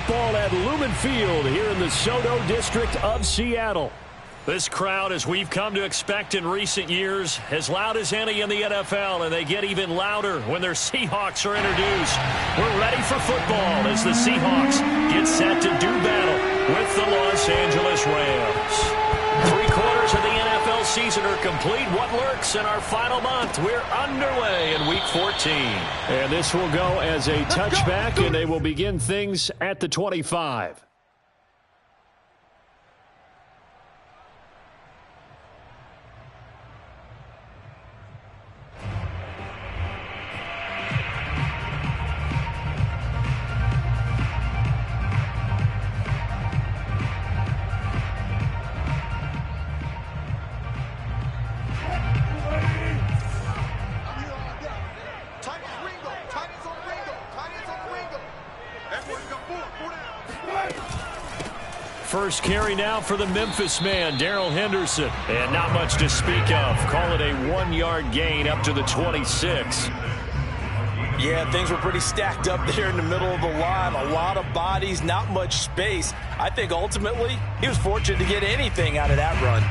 football at Lumen Field here in the SoDo district of Seattle. This crowd, as we've come to expect in recent years, as loud as any in the NFL, and they get even louder when their Seahawks are introduced. We're ready for football as the Seahawks get set to do battle with the Los Angeles Rams. 3/4 of the NFL season are complete. What lurks in our final month? We're underway in Week 14. And this will go as a touchback, and they will begin things at the 25. First carry now for the Memphis man, Darrell Henderson. And not much to speak of. Call it a 1-yard gain up to the 26. Yeah, things were pretty stacked up there in the middle of the line. A lot of bodies, not much space. I think ultimately he was fortunate to get anything out of that run.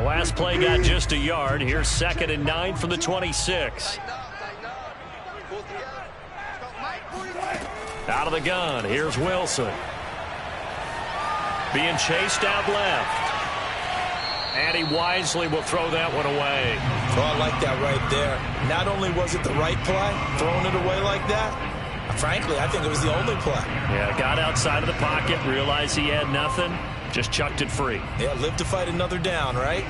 Last play got just a yard. Here's 2nd and 9 from the 26. Out of the gun. Here's Wilson. Being chased out left. And he wisely will throw that one away. Oh, I like that right there. Not only was it the right play, throwing it away like that, frankly, I think it was the only play. Yeah, got outside of the pocket, realized he had nothing, just chucked it free. Yeah, live to fight another down, right?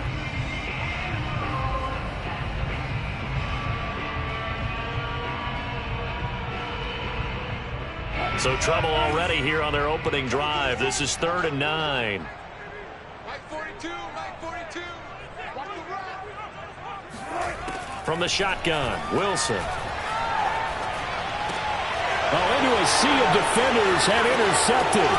So trouble already here on their opening drive. This is 3rd and 9. Mike 42, Mike 42. From the shotgun, Wilson. Well, into a sea of defenders and intercepted.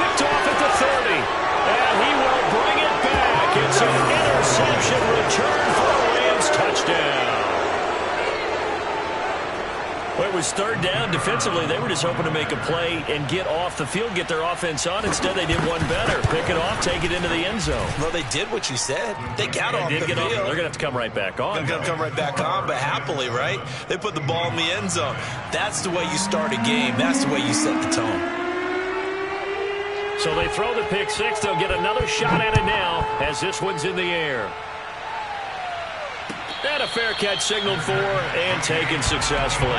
Picked off at the 30. And he will bring it back. It's an interception return for a Rams touchdown. Well, it was 3rd down. Defensively, they were just hoping to make a play and get off the field, get their offense on. Instead, they did one better. Pick it off, take it into the end zone. Well, they did what you said. They got off the field. They're going to have to come right back on. They're going to come right back on, but happily, right? They put the ball in the end zone. That's the way you start a game. That's the way you set the tone. So they throw the pick six. They'll get another shot at it now as this one's in the air. And a fair catch signaled for and taken successfully.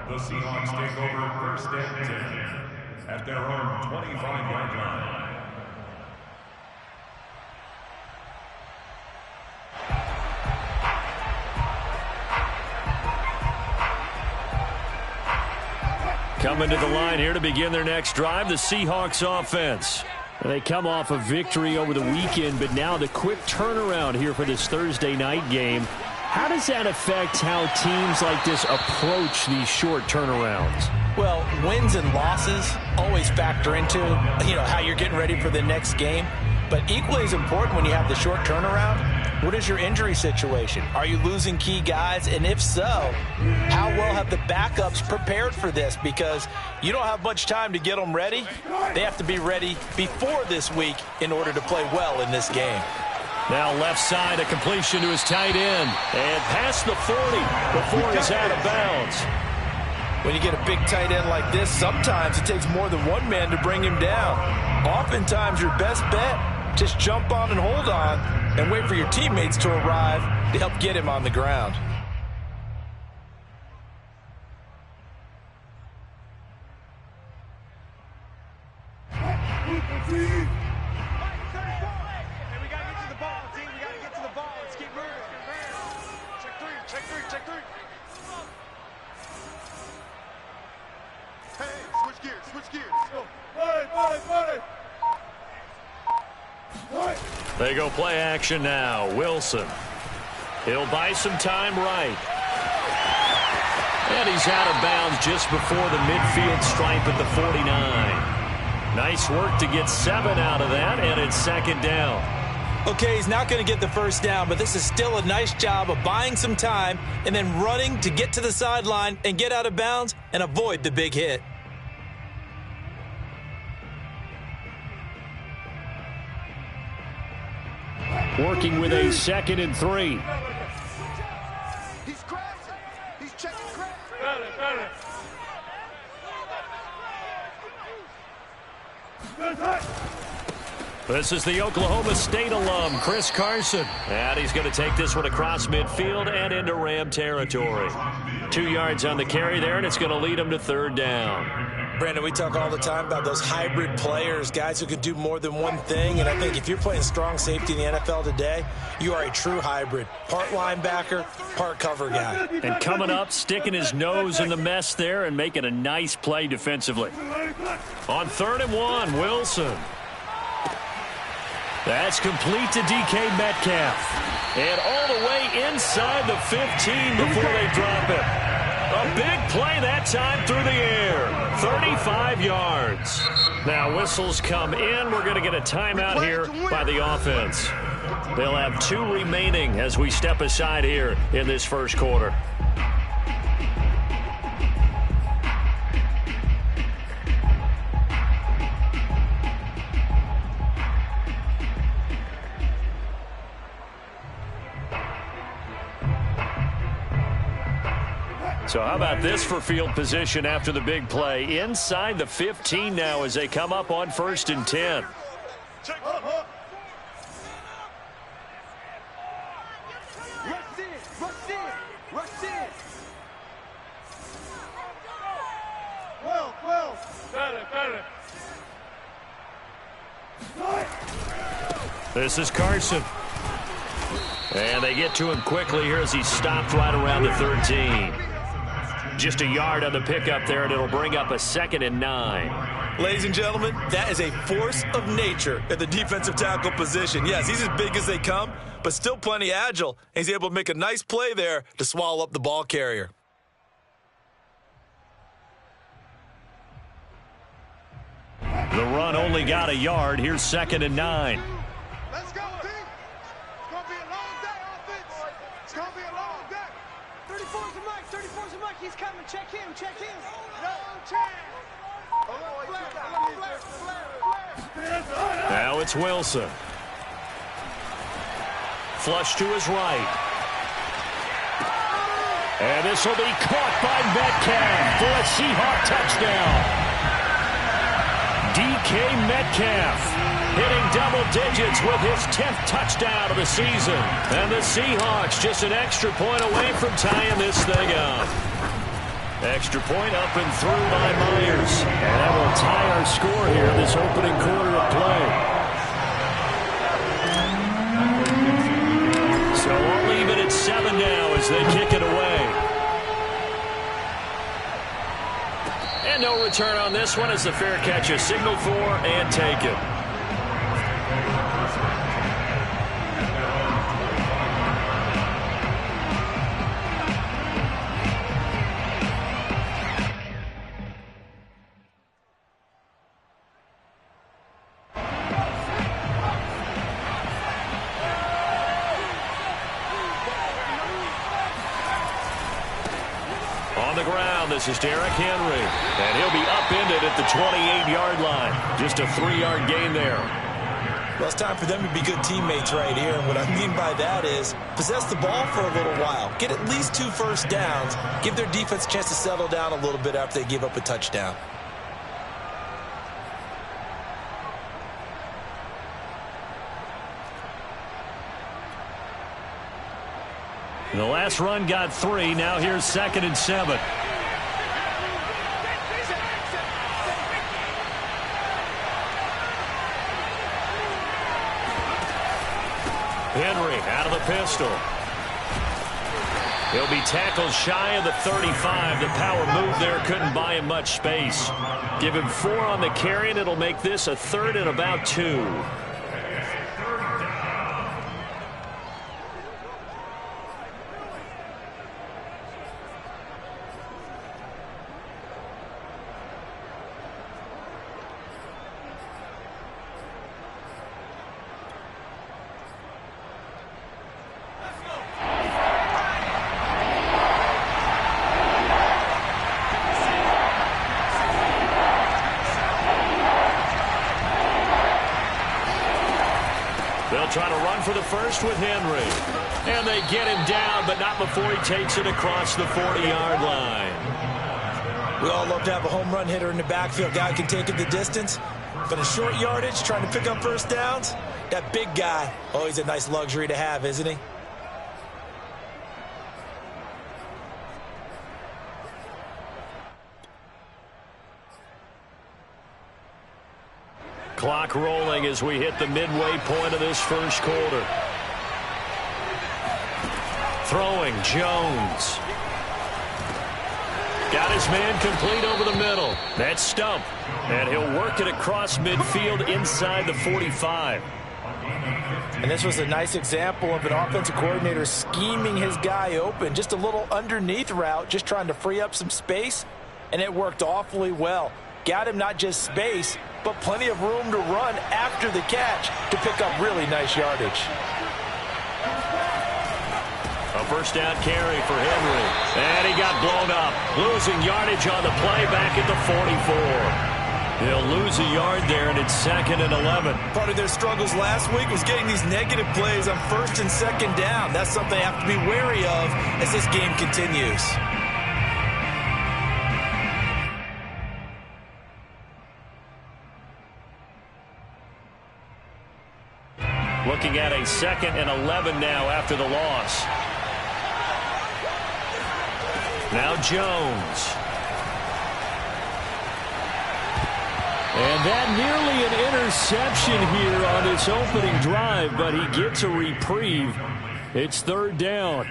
The Seahawks take over 1st and 10 at their own 25-yard line. Coming to the line here to begin their next drive, the Seahawks offense. They come off a victory over the weekend, but now the quick turnaround here for this Thursday night game. How does that affect how teams like this approach these short turnarounds? Well, wins and losses always factor into, how you're getting ready for the next game. But equally as important when you have the short turnaround, what is your injury situation? Are you losing key guys? And if so, how well have the backups prepared for this? Because you don't have much time to get them ready. They have to be ready before this week in order to play well in this game. Now left side, a completion to his tight end. And past the 40 before he's out of bounds. When you get a big tight end like this, sometimes it takes more than one man to bring him down. Oftentimes your best bet, just jump on and hold on and wait for your teammates to arrive to help get him on the ground. They go play action now. Wilson. He'll buy some time right. And he's out of bounds just before the midfield stripe at the 49. Nice work to get 7 out of that, and it's second down. Okay, he's not going to get the first down, but this is still a nice job of buying some time and then running to get to the sideline and get out of bounds and avoid the big hit. Working with a 2nd and 3. He's crashing. He's checking crash. This is the Oklahoma State alum, Chris Carson. And he's going to take this one across midfield and into Ram territory. 2 yards on the carry there, and it's going to lead him to 3rd down. Brandon, we talk all the time about those hybrid players, guys who can do more than one thing. And I think if you're playing strong safety in the NFL today, you are a true hybrid. Part linebacker, part cover guy. And coming up, sticking his nose in the mess there and making a nice play defensively. On 3rd and 1, Wilson. That's complete to DK Metcalf. And all the way inside the 15 before they drop it. A big play that time through the air. 35 yards. Now whistles come in. We're going to get a timeout here by the offense. They'll have 2 remaining as we step aside here in this first quarter. So how about this for field position after the big play? Inside the 15 now as they come up on 1st and 10. This is Carson. And they get to him quickly here as he stopped right around the 13. Just a yard on the pickup there, and it'll bring up a 2nd and 9. Ladies and gentlemen, that is a force of nature at the defensive tackle position. Yes, he's as big as they come, but still plenty agile. He's able to make a nice play there to swallow up the ball carrier. The run only got a yard. Here's 2nd and 9. Let's go, team. It's going to be a long day, offense. It's going to be a long day. 34's the Mike. 34's the Mike. He's coming. Check him. Check him. No chance. Now it's Wilson. Flush to his right. And this will be caught by Metcalf for a Seahawk touchdown. DK Metcalf hitting double digits with his 10th touchdown of the season. And the Seahawks just an extra point away from tying this thing up. Extra point up and through by Myers. And that will tie our score here this opening quarter of play. So we'll leave it at 7 now as they kick it away. And no return on this one as the fair catch is signaled for and taken. On the ground, this is Derrick Henry. And he'll be upended at the 28-yard line. Just a 3-yard gain there. Well, it's time for them to be good teammates right here. And what I mean by that is possess the ball for a little while. Get at least 2 first downs. Give their defense a chance to settle down a little bit after they give up a touchdown. The last run got 3. Now here's 2nd and 7. Henry out of the pistol. He'll be tackled shy of the 35. The power move there couldn't buy him much space. Give him 4 on the carry, and it'll make this a 3rd and about 2. in for the first with Henry. And they get him down, but not before he takes it across the 40-yard line. We all love to have a home run hitter in the backfield. Guy can take it the distance. But in short yardage, trying to pick up first downs, that big guy, always a nice luxury to have, isn't he? Clock rolling as we hit the midway point of this first quarter. Throwing, Jones. Got his man complete over the middle. That's Stump. And he'll work it across midfield inside the 45. And this was a nice example of an offensive coordinator scheming his guy open. Just a little underneath route, just trying to free up some space. And it worked awfully well. Got him not just space, but plenty of room to run after the catch to pick up really nice yardage. A first down carry for Henry. And he got blown up. Losing yardage on the play back at the 44. They'll lose a yard there, and it's 2nd and 11. Part of their struggles last week was getting these negative plays on 1st and 2nd down. That's something they have to be wary of as this game continues. Looking at a 2nd and 11 now after the loss. Now Jones. And that nearly an interception here on this opening drive, but he gets a reprieve. It's 3rd down.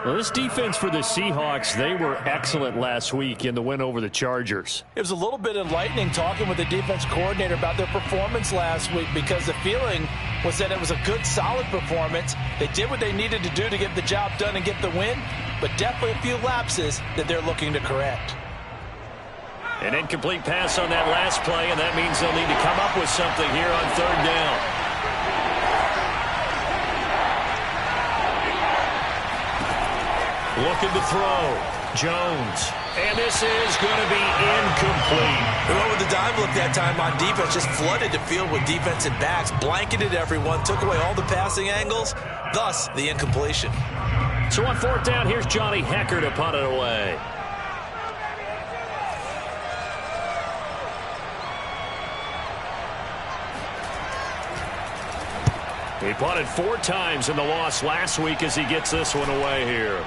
Well, this defense for the Seahawks, they were excellent last week in the win over the Chargers. It was a little bit enlightening talking with the defense coordinator about their performance last week, because the feeling was that it was a good, solid performance. They did what they needed to do to get the job done and get the win, but definitely a few lapses that they're looking to correct. An incomplete pass on that last play, and that means they'll need to come up with something here on 3rd down. Looking to throw. Jones. And this is going to be incomplete. They went with the dive look that time on defense, just flooded the field with defensive backs, blanketed everyone, took away all the passing angles, thus the incompletion. So on 4th down, here's Johnny Hekker to punt it away. He punted 4 times in the loss last week as he gets this one away here.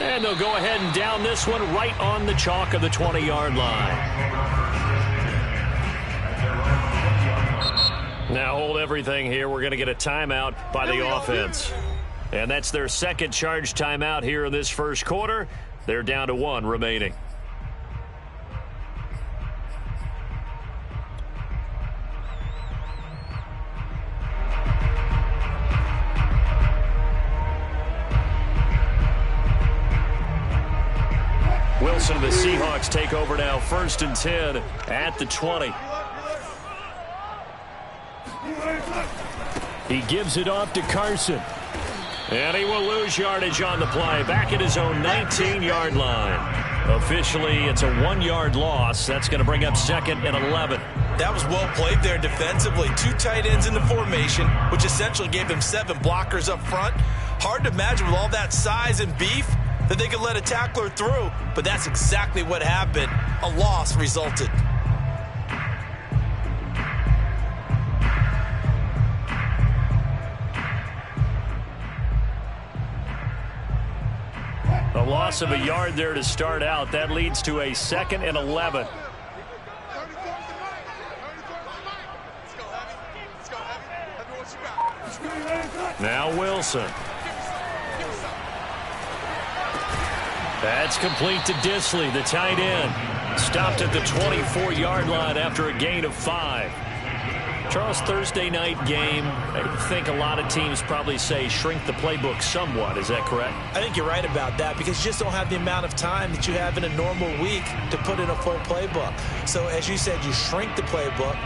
And they'll go ahead and down this one right on the chalk of the 20-yard line. Now hold everything here. We're going to get a timeout by the offense. And that's their 2nd charge timeout here in this first quarter. They're down to 1 remaining. Wilson, the Seahawks take over now, 1st and 10 at the 20. He gives it off to Carson. And he will lose yardage on the play, back at his own 19-yard line. Officially, it's a 1-yard loss. That's going to bring up 2nd and 11. That was well played there defensively. 2 tight ends in the formation, which essentially gave them 7 blockers up front. Hard to imagine with all that size and beef that they could let a tackler through, but that's exactly what happened. A loss resulted. A loss of a yard there to start out. That leads to a 2nd and 11. Now Wilson. That's complete to Disley, the tight end. Stopped at the 24-yard line after a gain of 5. Charles, Thursday night game, I think a lot of teams probably say shrink the playbook somewhat. Is that correct? I think you're right about that, because you just don't have the amount of time that you have in a normal week to put in a full playbook. So as you said, you shrink the playbook,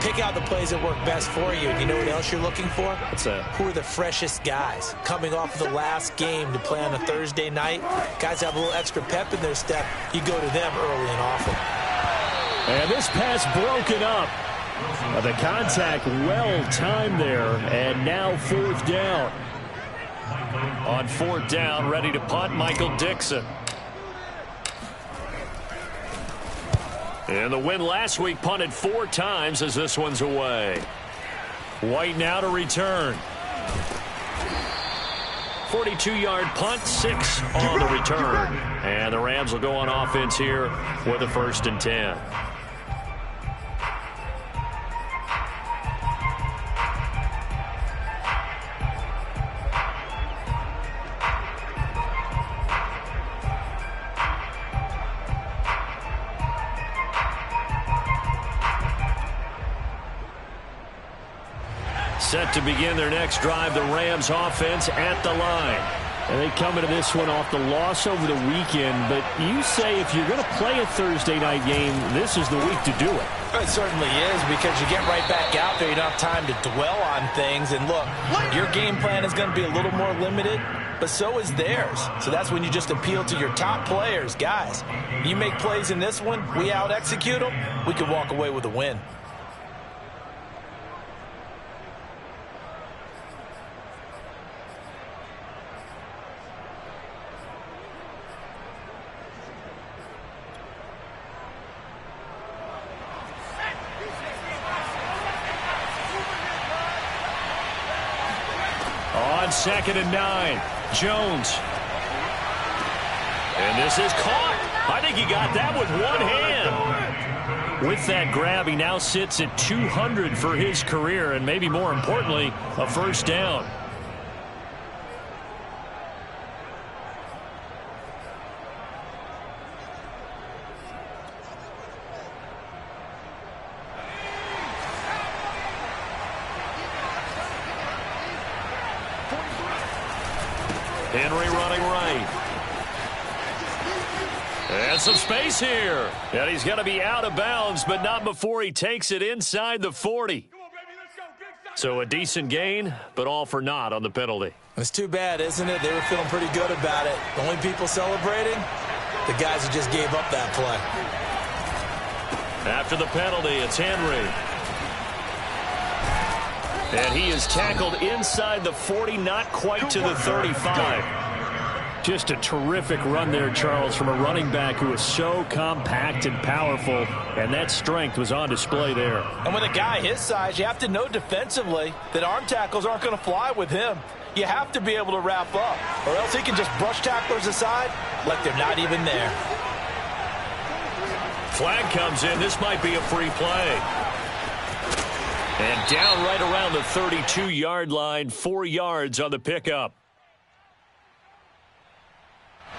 pick out the plays that work best for you. And you know what else you're looking for? What's that? Who are the freshest guys coming off of the last game to play on a Thursday night? Guys have a little extra pep in their step. You go to them early and often. And this pass broken up. The contact well timed there, and now 4th down. On 4th down, ready to punt, Michael Dickson. And the win last week punted 4 times as this one's away. White now to return. 42-yard punt, 6 on the return. And the Rams will go on offense here with a 1st and 10. Set to begin their next drive, the Rams offense at the line. And they come into this one off the loss over the weekend, but you say if you're going to play a Thursday night game, this is the week to do it. It certainly is, because you get right back out there. You don't have time to dwell on things. And look, your game plan is going to be a little more limited, but so is theirs. So that's when you just appeal to your top players. Guys, you make plays in this one, we out-execute them, we can walk away with a win. On 2nd and 9, Jones. And this is caught. I think he got that with one hand. With that grab, he now sits at 200 for his career, and maybe more importantly, a 1st down. Henry running right. And some space here. And he's going to be out of bounds, but not before he takes it inside the 40. So a decent gain, but all for naught on the penalty. It's too bad, isn't it? They were feeling pretty good about it. The only people celebrating, the guys who just gave up that play. After the penalty, it's Henry. And he is tackled inside the 40, not quite to the 35. Just a terrific run there, Charles, from a running back who is so compact and powerful, and that strength was on display there. And with a guy his size, you have to know defensively that arm tackles aren't going to fly with him. You have to be able to wrap up, or else he can just brush tacklers aside like they're not even there. Flag comes in. This might be a free play. And down right around the 32-yard line, 4 yards on the pickup.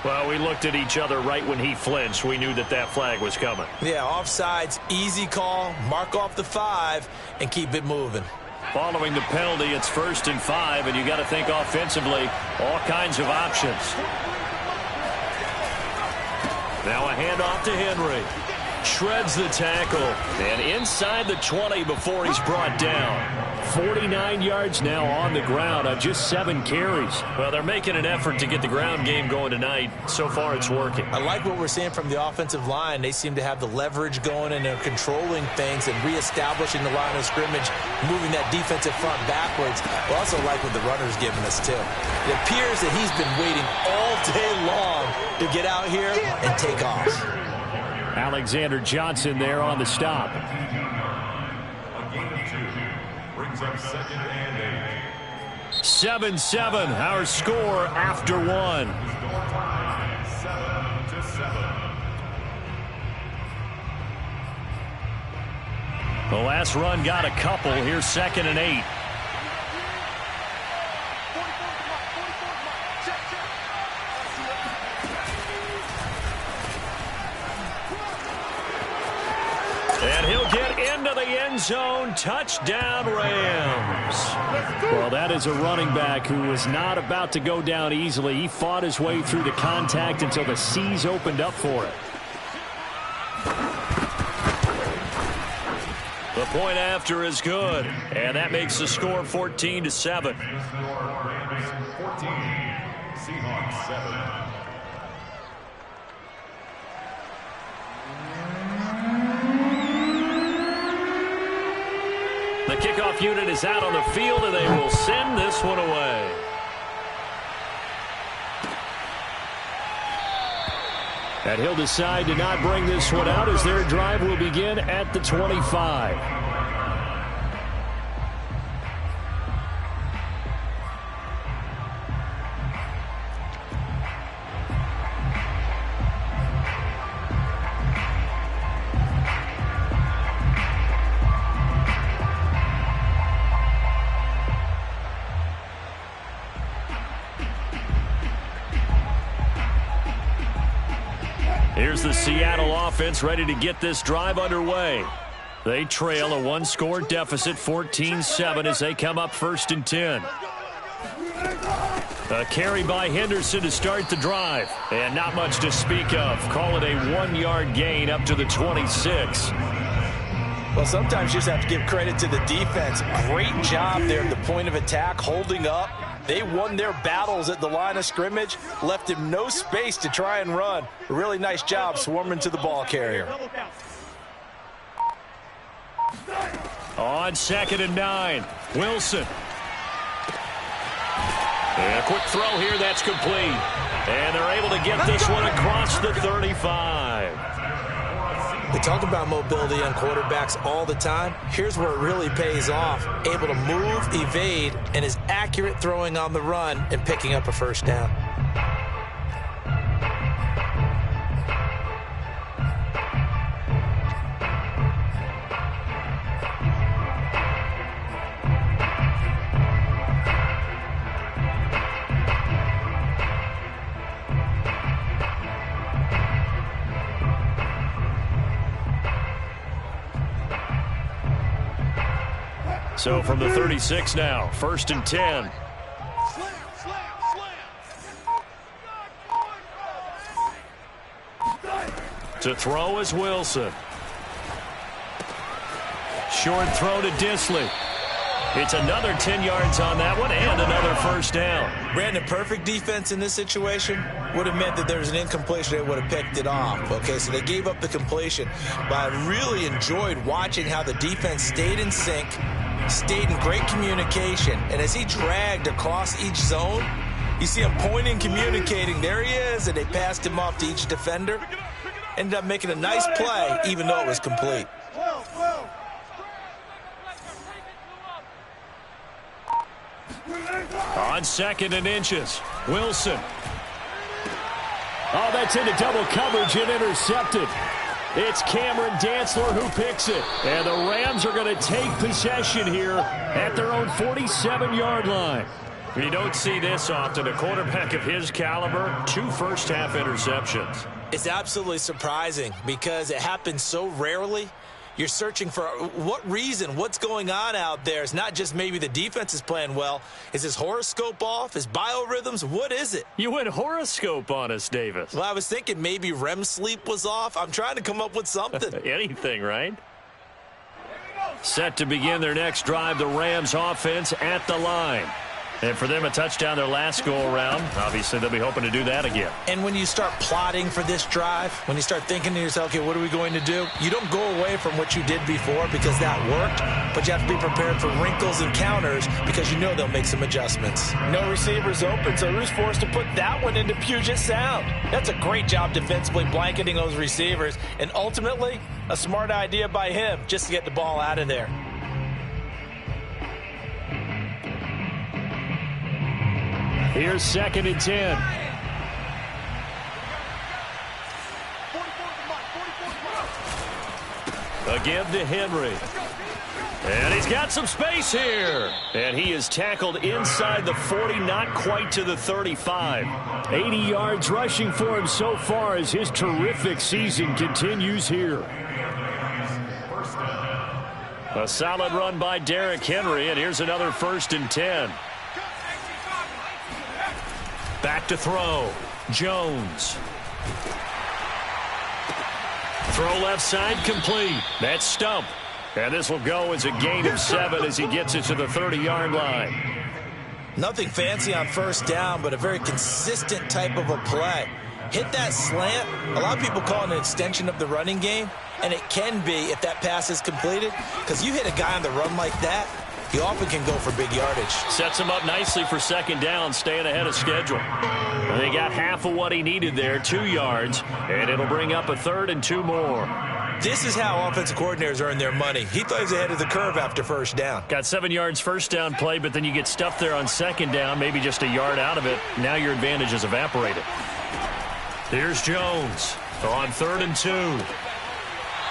Well, we looked at each other right when he flinched. We knew that flag was coming. Yeah, offsides, easy call, mark off the 5, and keep it moving. Following the penalty, it's 1st and 5, and you got to think offensively, all kinds of options. Now a handoff to Henry. Shreds the tackle, and inside the 20 before he's brought down. 49 yards now on the ground on just 7 carries. Well, they're making an effort to get the ground game going tonight. So far, it's working. I like what we're seeing from the offensive line. They seem to have the leverage going, and they're controlling things and reestablishing the line of scrimmage, moving that defensive front backwards. I also like what the runner's giving us, too. It appears that he's been waiting all day long to get out here and take off. Alexander Johnson there on the stop. A gain of 2 brings up 2nd and 8. 7-7, our score after 1. 7-7. The last run got a couple. Here's 2nd and 8. And he'll get into the end zone. Touchdown, Rams. Well, that is a running back who was not about to go down easily. He fought his way through the contact until the C's opened up for it. The point after is good, and that makes the score 14-7. Rams 14, Seahawks 7. The kickoff unit is out on the field, and they will send this one away. And he'll decide to not bring this one out as their drive will begin at the 25. Here's the Seattle offense ready to get this drive underway. They trail a one-score deficit, 14-7, as they come up 1st and 10. A carry by Henderson to start the drive. And not much to speak of. Call it a 1-yard gain up to the 26. Well, sometimes you just have to give credit to the defense. Great job there at the point of attack, holding up. They won their battles at the line of scrimmage, left him no space to try and run. A really nice job swarming to the ball carrier. On 2nd and 9, Wilson. And a quick throw here, that's complete. And they're able to get this one across the 35. We talk about mobility on quarterbacks all the time. Here's where it really pays off. Able to move, evade, and is accurate throwing on the run and picking up a 1st down. So from the 36 now, 1st and 10. To throw is Wilson. Short throw to Dissly. It's another 10 yards on that one and another 1st down. Brandon, perfect defense in this situation would have meant that there was an incompletion. They would have picked it off. Okay, so they gave up the completion. But I really enjoyed watching how the defense stayed in sync, stayed in great communication. And as he dragged across each zone, you see him pointing, communicating. There he is, and they passed him off to each defender. Ended up making a nice play, even though it was complete. On 2nd and inches, Wilson. Oh, that's into double coverage and intercepted. It's Cameron Dantzler who picks it. And the Rams are going to take possession here at their own 47-yard line. You don't see this often. A quarterback of his caliber, 2 first-half interceptions. It's absolutely surprising because it happens so rarely. You're searching for what reason, what's going on out there. It's not just maybe the defense is playing well. Is his horoscope off? His biorhythms? What is it? You went horoscope on us, Davis. Well, I was thinking maybe REM sleep was off. I'm trying to come up with something. Anything, right? Set to begin their next drive, the Rams offense at the line. And for them, a touchdown their last go-around. Obviously, they'll be hoping to do that again. And when you start plotting for this drive, when you start thinking to yourself, okay, what are we going to do? You don't go away from what you did before because that worked, but you have to be prepared for wrinkles and counters because you know they'll make some adjustments. No receivers open, so who's forced to put that one into Puget Sound? That's a great job defensively blanketing those receivers, and ultimately, a smart idea by him just to get the ball out of there. Here's 2nd and 10. A give to Henry. And he's got some space here. And he is tackled inside the 40, not quite to the 35. 80 yards rushing for him so far as his terrific season continues here. A solid run by Derrick Henry, and here's another 1st and 10. Back to throw. Jones. Throw left side complete. That's Stump. And this will go as a gain of 7 as he gets it to the 30-yard line. Nothing fancy on 1st down, but a very consistent type of a play. Hit that slant. A lot of people call it an extension of the running game. And it can be if that pass is completed, because you hit a guy on the run like that, he often can go for big yardage. Sets him up nicely for second down, staying ahead of schedule. And they got half of what he needed there, 2 yards, and it'll bring up a 3rd and 2 more. This is how offensive coordinators earn their money. He thought he was ahead of the curve after first down. Got 7 yards first down play, but then you get stuffed there on second down, maybe just a yard out of it. Now your advantage is evaporated. Here's Jones on 3rd and 2.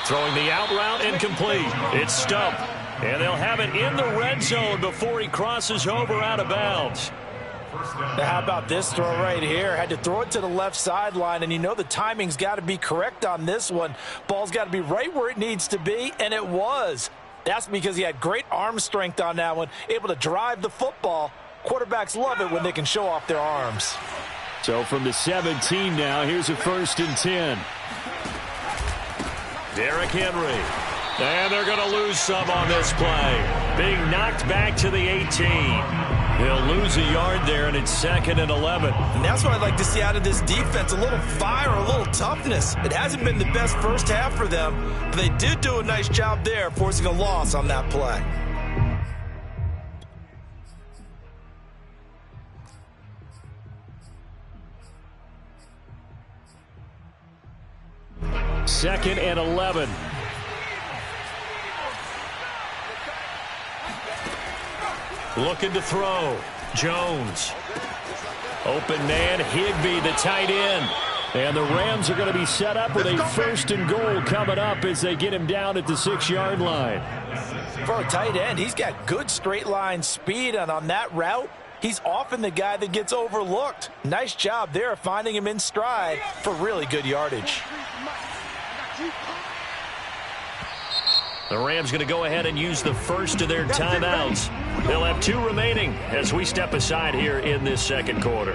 Throwing the out route, incomplete. It's Stump. And they'll have it in the red zone before he crosses over out of bounds. Now, how about this throw right here? Had to throw it to the left sideline, and you know the timing's got to be correct on this one. Ball's got to be right where it needs to be, and it was. That's because he had great arm strength on that one, able to drive the football. Quarterbacks love it when they can show off their arms. So from the 17 now, here's a 1st and 10. Derrick Henry. And they're going to lose some on this play. Being knocked back to the 18. He'll lose a yard there, and it's 2nd and 11. And that's what I'd like to see out of this defense, a little fire, a little toughness. It hasn't been the best first half for them, but they did do a nice job there, forcing a loss on that play. Second and 11. Looking to throw. Jones. Open man, Higbee, the tight end. And the Rams are going to be set up with a 1st and goal coming up as they get him down at the 6-yard line. For a tight end, he's got good straight line speed, and on that route, he's often the guy that gets overlooked. Nice job there finding him in stride for really good yardage. The Rams going to go ahead and use the first of their timeouts. They'll have 2 remaining as we step aside here in this second quarter.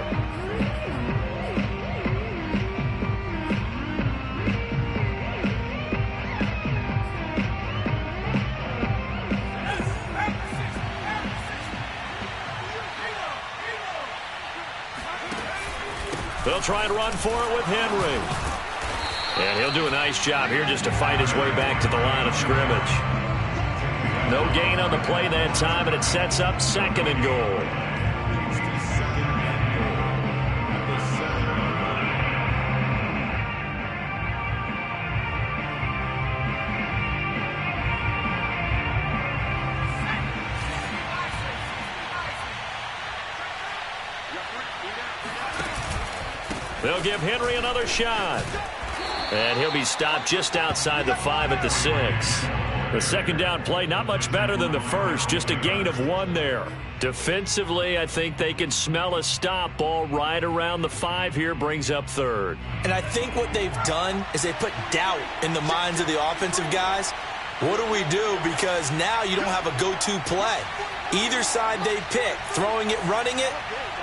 They'll try and run for it with Henry. And he'll do a nice job here just to fight his way back to the line of scrimmage. No gain on the play that time, and it sets up 2nd and goal. They'll give Henry another shot. And he'll be stopped just outside the 5 at the 6. The second down play, not much better than the first, just a gain of 1 there. Defensively, I think they can smell a stop. Ball right around the 5 here, brings up 3rd. And I think what they've done is they put doubt in the minds of the offensive guys. What do we do? Because now you don't have a go-to play. Either side they pick, throwing it, running it,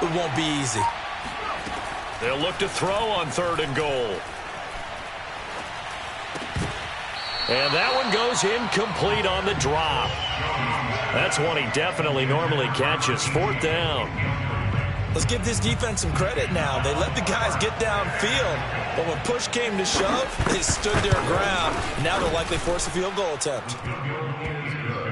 it won't be easy. They'll look to throw on 3rd and goal. And that one goes incomplete on the drop. That's one he definitely normally catches. 4th down. Let's give this defense some credit now. They let the guys get downfield, but when push came to shove, they stood their ground. Now they'll likely force a field goal attempt.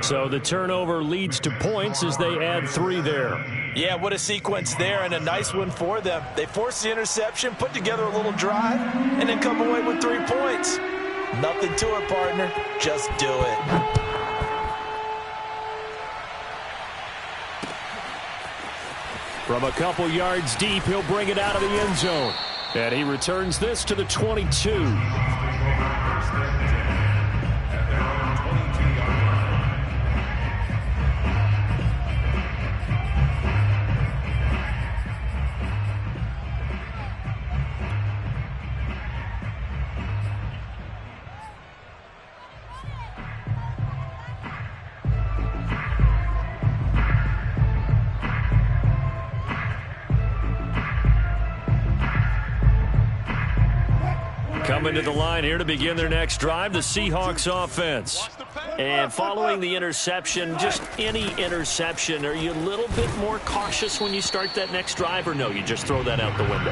So the turnover leads to points as they add 3 there. Yeah, what a sequence there, and a nice one for them. They force the interception, put together a little drive, and then come away with 3 points. Nothing to it, partner. Just do it. From a couple yards deep, he'll bring it out of the end zone. And he returns this to the 22. Coming to the line here to begin their next drive, the Seahawks offense. And following the interception, just any interception, are you a little bit more cautious when you start that next drive, or no, you just throw that out the window?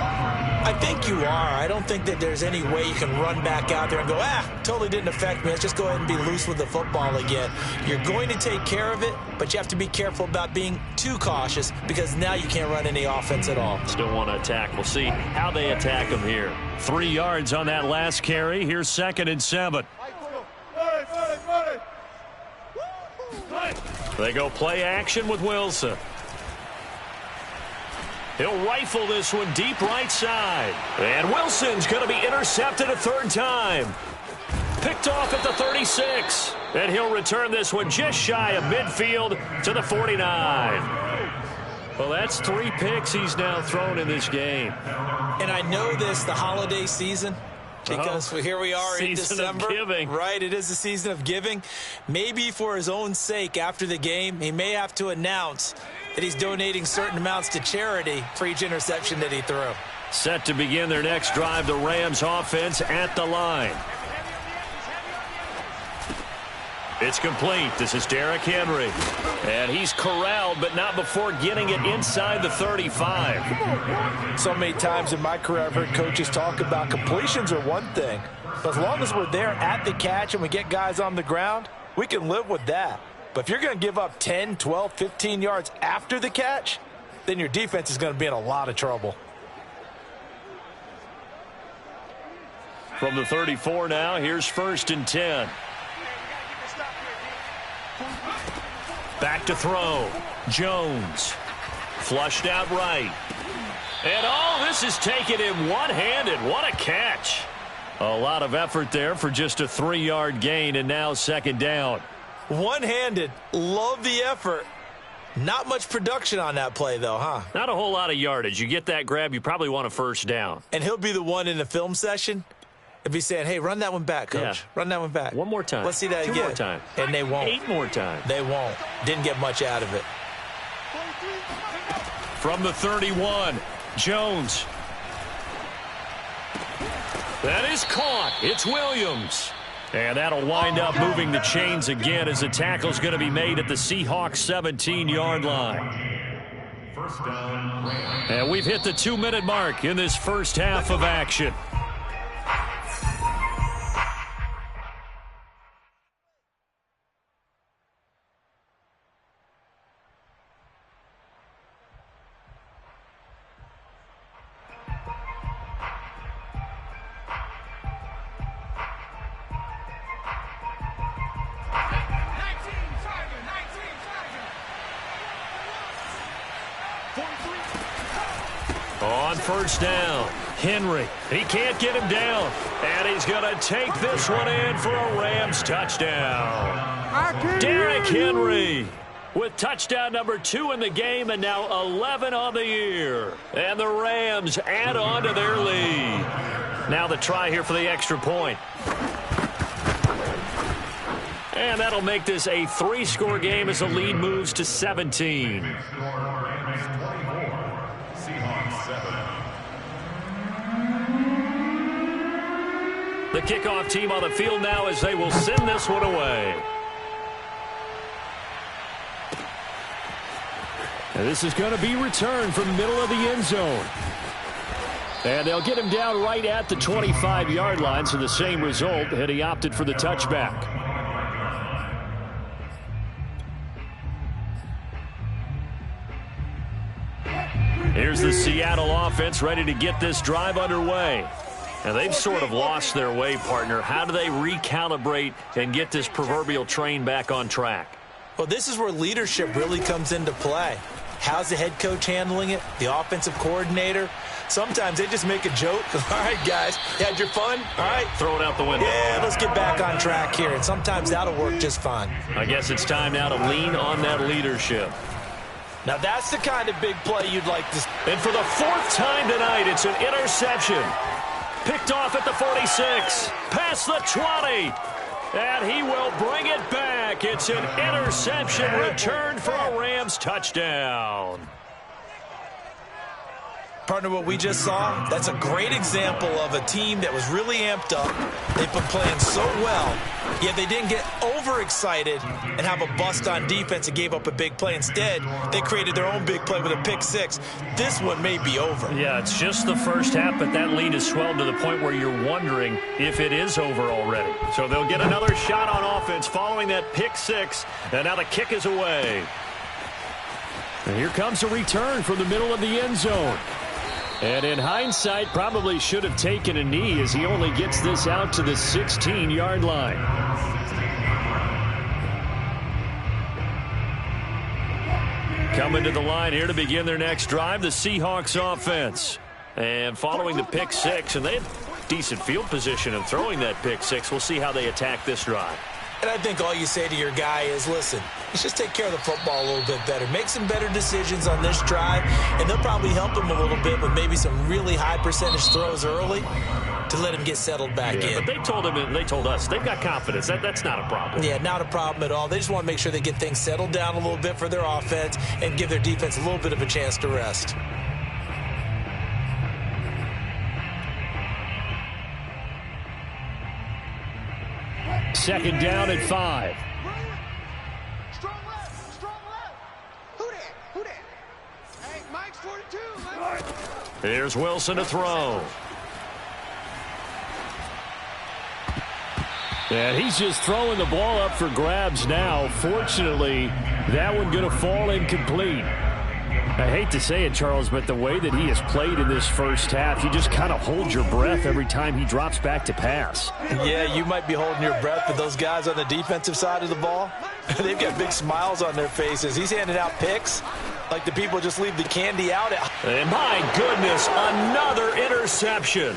I think you are. I don't think that there's any way you can run back out there and go, totally didn't affect me. Let's just go ahead and be loose with the football again. You're going to take care of it, but you have to be careful about being too cautious because now you can't run any offense at all. Still want to attack. We'll see how they attack him here. 3 yards on that last carry. Here's 2nd and 7. They go play action with Wilson. He'll rifle this one deep right side. And Wilson's going to be intercepted a 3rd time. Picked off at the 36. And he'll return this one just shy of midfield to the 49. Well, that's 3 picks he's now thrown in this game. And I know this, the holiday season, because here we are in December. Season of giving. Right, it is the season of giving. Maybe for his own sake after the game, he may have to announce that he's donating certain amounts to charity for each interception that he threw. Set to begin their next drive, the Rams offense at the line. It's complete. This is Derrick Henry. And he's corralled, but not before getting it inside the 35. So many times in my career I've heard coaches talk about completions are one thing. But as long as we're there at the catch and we get guys on the ground, we can live with that. But if you're going to give up 10, 12, 15 yards after the catch, then your defense is going to be in a lot of trouble. From the 34 now, here's 1st and 10. Back to throw. Jones. Flushed out right. And this is taken him one-handed. What a catch. A lot of effort there for just a 3-yard gain, and now 2nd down. One-handed. Love the effort. Not much production on that play, though, huh? Not a whole lot of yardage. You get that grab, you probably want a 1st down. And he'll be the one in the film session and be saying, hey, run that one back, Coach. Yeah. Run that one back. One more time. Let's see that 2 again. more times. And they won't. 8 more times. They won't. Didn't get much out of it. From the 31, Jones. That is caught. It's Williams. And that'll wind up moving the chains again as the tackle's going to be made at the Seahawks 17-yard line. 1st down, Rams. And we've hit the 2-minute mark in this first half of action. On 1st down, Henry. He can't get him down. And he's going to take this one in for a Rams touchdown. Derrick Henry with touchdown number 2 in the game and now 11 on the year. And the Rams add on to their lead. Now the try here for the extra point. And that'll make this a 3-score game as the lead moves to 17. The kickoff team on the field now as they will send this one away. And this is going to be returned from the middle of the end zone. And they'll get him down right at the 25-yard line, so the same result, and he opted for the touchback. Here's the Seattle offense ready to get this drive underway. And they've sort of lost their way, partner. How do they recalibrate and get this proverbial train back on track? Well, this is where leadership really comes into play. How's the head coach handling it? The offensive coordinator? Sometimes they just make a joke. All right, guys, you had your fun? All right. Throw it out the window. Yeah, let's get back on track here. And sometimes that'll work just fine. I guess it's time now to lean on that leadership. Now, that's the kind of big play you'd like to. And for the 4th time tonight, it's an interception. Picked off at the 46, past the 20, and he will bring it back. It's an interception returned for a Rams touchdown. Partner, what we just saw, that's a great example of a team that was really amped up. They've been playing so well, yet they didn't get overexcited and have a bust on defense and gave up a big play. Instead, they created their own big play with a pick six. This one may be over. Yeah, it's just the first half, but that lead has swelled to the point where you're wondering if it is over already. So they'll get another shot on offense following that pick six, and now the kick is away. And here comes a return from the middle of the end zone. And in hindsight, probably should have taken a knee as he only gets this out to the 16-yard line. Coming to the line here to begin their next drive, the Seahawks offense. And following the pick six, and they have decent field position of throwing that pick six. We'll see how they attack this drive. And I think all you say to your guy is, listen, let's just take care of the football a little bit better. Make some better decisions on this drive, and they'll probably help him a little bit with maybe some really high percentage throws early to let him get settled back in. But they told him, and they told us, they've got confidence. That's not a problem. Yeah, not a problem at all. They just want to make sure they get things settled down a little bit for their offense and give their defense a little bit of a chance to rest. Second down at 5. Strong left, strong left. Who that? Who that? Hey, Mike's 42, man. Here's Wilson to throw. And he's just throwing the ball up for grabs now. Fortunately, that one going to fall incomplete. I hate to say it, Charles, but the way that he has played in this first half, you just kind of hold your breath every time he drops back to pass. Yeah, you might be holding your breath, but those guys on the defensive side of the ball, they've got big smiles on their faces. He's handing out picks like the people just leave the candy out. And my goodness, another interception.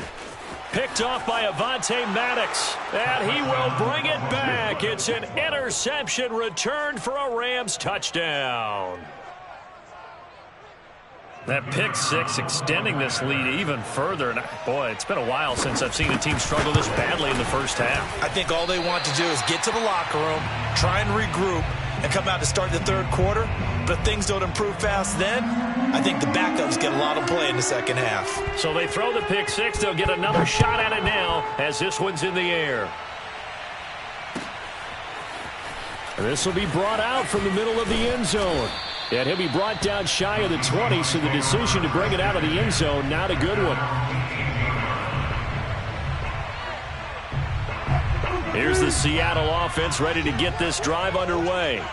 Picked off by Avonte Maddox, and he will bring it back. It's an interception returned for a Rams touchdown. That pick six extending this lead even further. And boy, it's been a while since I've seen a team struggle this badly in the first half. I think all they want to do is get to the locker room, try and regroup, and come out to start the third quarter. But if things don't improve fast then, I think the backups get a lot of play in the second half. So they throw the pick six. They'll get another shot at it now as this one's in the air. This will be brought out from the middle of the end zone. And he'll be brought down shy of the 20, so the decision to bring it out of the end zone, not a good one. Here's the Seattle offense ready to get this drive underway.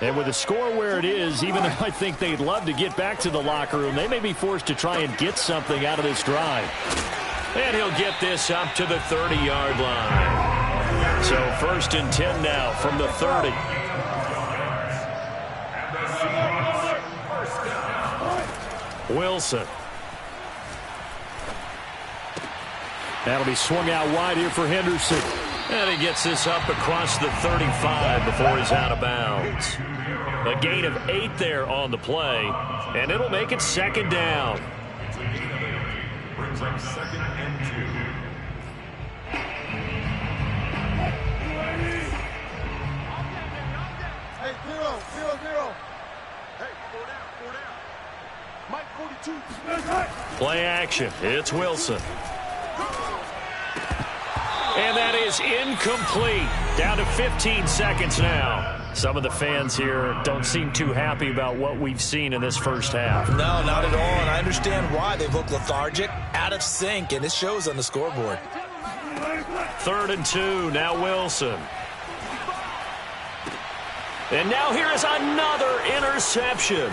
And with the score where it is, even though I think they'd love to get back to the locker room, they may be forced to try and get something out of this drive. And he'll get this up to the 30-yard line. So 1st and 10 now from the 30. Wilson. That'll be swung out wide here for Henderson. And he gets this up across the 35 before he's out of bounds. A gain of 8 there on the play, and it'll make it 2nd down. Brings up 2nd and 2. Hey, 0-0-0. Hey, 4 down. Mike 42. Play action. It's Wilson. And that is incomplete. Down to 15 seconds now. Some of the fans here don't seem too happy about what we've seen in this first half. No, not at all, and I understand why. They've looked lethargic, out of sync, and it shows on the scoreboard. 3rd and 2, now Wilson. And now here is another interception.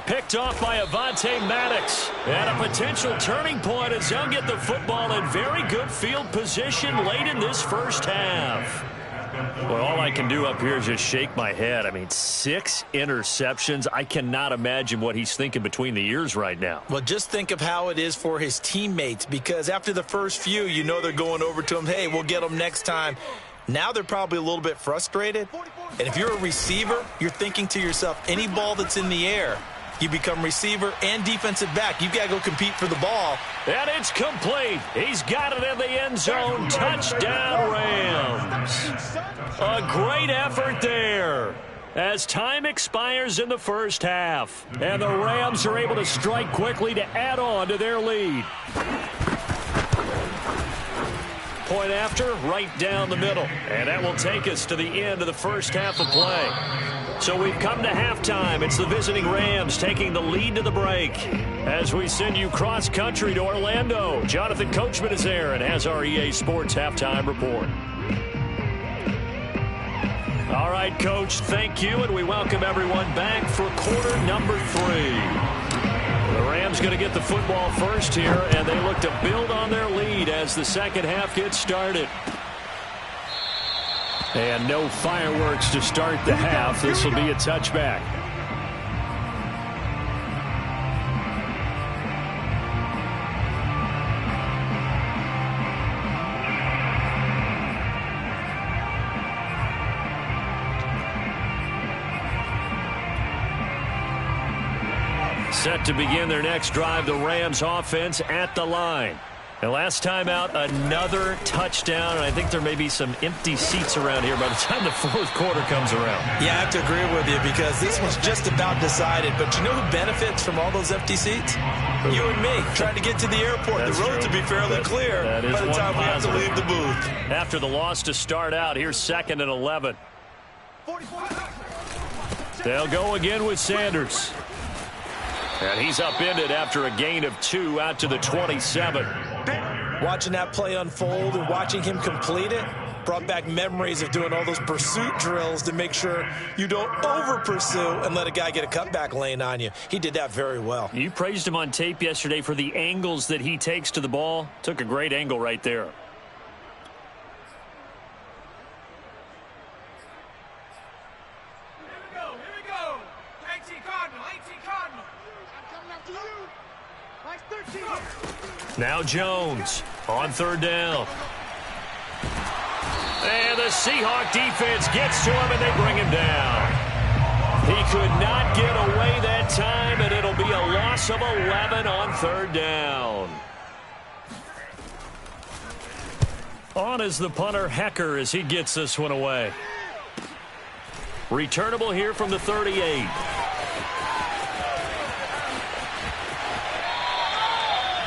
Picked off by Avonte Maddox. And a potential turning point as they'll get the football in very good field position late in this first half. Well, all I can do up here is just shake my head. I mean, 6 interceptions. I cannot imagine what he's thinking between the ears right now. Well, just think of how it is for his teammates, because after the first few, you know they're going over to him, hey, we'll get them next time. Now they're probably a little bit frustrated. And if you're a receiver, you're thinking to yourself, any ball that's in the air, you become receiver and defensive back. You've got to go compete for the ball. And it's complete. He's got it in the end zone. Touchdown, Rams. A great effort there. as time expires in the first half. And the Rams are able to strike quickly to add on to their lead. Point after, right down the middle. And that will take us to the end of the first half of play. So we've come to halftime. It's the visiting Rams taking the lead to the break. As we send you cross-country to Orlando, Jonathan Coachman is there and has our EA Sports halftime report. All right, Coach, thank you, and we welcome everyone back for quarter number 3. The Rams going to get the football first here, and they look to build on their lead as the second half gets started. And no fireworks to start the half. This will be a touchback. Set to begin their next drive, the Rams offense at the line. And last time out, another touchdown, and I think there may be some empty seats around here by the time the fourth quarter comes around. Yeah, I have to agree with you because this was just about decided. But you know who benefits from all those empty seats? You and me, trying to get to the airport. That's the roads will be fairly clear by the time we have to leave the booth. After the loss to start out, here's 2nd and 11. They'll go again with Sanders. And he's upended after a gain of 2 out to the 27. Watching that play unfold and watching him complete it brought back memories of doing all those pursuit drills to make sure you don't over-pursue and let a guy get a cutback lane on you. He did that very well. You praised him on tape yesterday for the angles that he takes to the ball. Took a great angle right there. Now Jones on 3rd down. And the Seahawk defense gets to him, and they bring him down. He could not get away that time, and it'll be a loss of 11 on 3rd down. On is the punter, Hecker, as he gets this one away. Returnable here from the 38.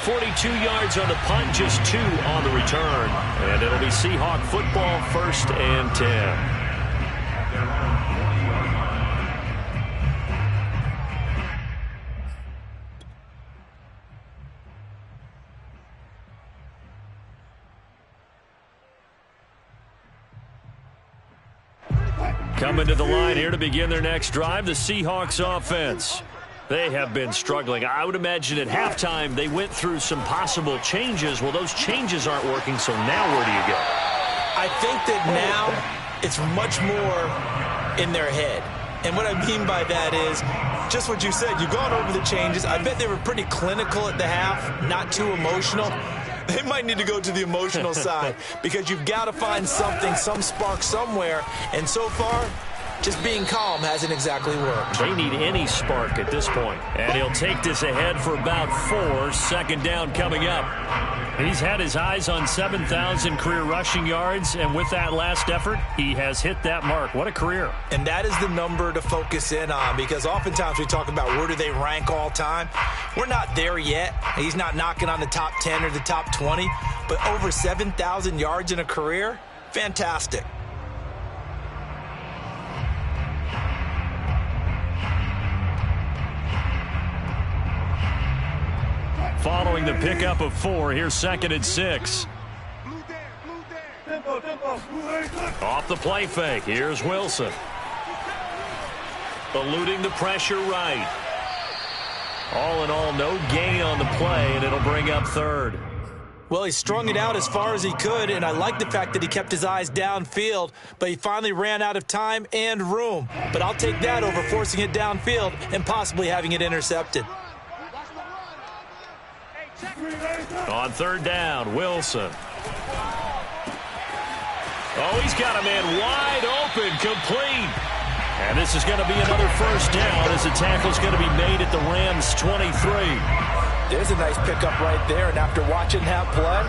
42 yards on the punt, just 2 on the return. And it'll be Seahawk football, 1st and 10. Coming to the line here to begin their next drive, the Seahawks offense. They have been struggling. I would imagine at halftime they went through some possible changes. Well, those changes aren't working, so now where do you go? I think that now it's much more in their head. And what I mean by that is just what you said. You've gone over the changes. I bet they were pretty clinical at the half, not too emotional. They might need to go to the emotional side because you've got to find something, some spark somewhere. And so far, just being calm hasn't exactly worked. They need any spark at this point. And he'll take this ahead for about 4. 2nd down coming up. He's had his eyes on 7,000 career rushing yards, and with that last effort, he has hit that mark. What a career. And that is the number to focus in on because oftentimes we talk about where do they rank all time. We're not there yet. He's not knocking on the top 10 or the top 20, but over 7,000 yards in a career, fantastic. Following the pickup of 4, here's 2nd and 6. Off the play fake, here's Wilson. Eluding the pressure right. All in all, no gain on the play, and it'll bring up 3rd. Well, he strung it out as far as he could, and I like the fact that he kept his eyes downfield, but he finally ran out of time and room. But I'll take that over forcing it downfield and possibly having it intercepted. On 3rd down, Wilson. Oh, he's got a man wide open, complete. And this is going to be another 1st down as the tackle's going to be made at the Rams' 23. There's a nice pickup right there, and after watching that play,